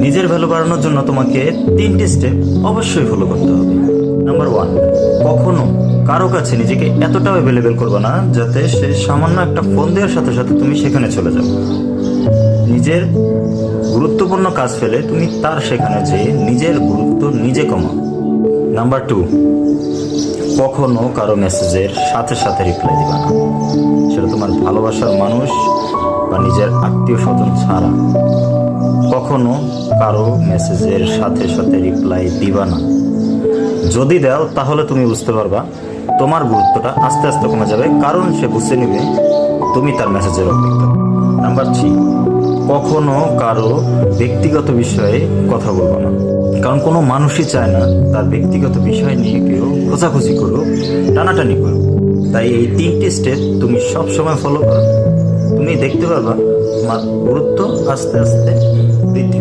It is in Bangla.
নিজের ভ্যালু বাড়ানোর জন্য তোমাকে 3টি স্টেপ অবশ্যই ফলো করতে হবে। নাম্বার 1, কখনো কারো কাছে নিজেকে এতটাও অ্যাভেলেবেল করবে না যাতে সে সামান্য একটা ফোন দেওয়ার সাথে সাথে তুমি সেখানে চলে যাও। নিজের গুরুত্বপূর্ণ কাজ ফেলে তুমি তার সেখানে যেয়ে নিজের গুরুত্ব নিজে কমাও। নাম্বার 2, কখনো কারো মেসেজের সাথে সাথে রিপ্লাই দিবা না, সেটা তোমার ভালোবাসার মানুষ বা নিজের আত্মীয় স্বজন ছাড়া। কখনো কারো মেসেজের সাথে সাথে রিপ্লাই দিবা না। যদি দাও তাহলে তুমি বুঝতে পারবা তোমার গুরুত্বটা আস্তে আস্তে কমে যাবে, কারণ সে বুঝে নেবে তুমি তার মেসেজের অপেক্ষা। নাম্বার 3, কখনো কারো ব্যক্তিগত বিষয়ে কথা বলবো না, কারণ কোনো মানুষই চায় না তার ব্যক্তিগত বিষয় নিয়ে কেউ খোঁজাখুঁজি করুক, টানাটানি করুক। তাই এই 3টি স্টেপ তুমি সব সময় ফলো করো, তুমি দেখতে পারবা তোমার গুরুত্ব আস্তে আস্তে বৃদ্ধি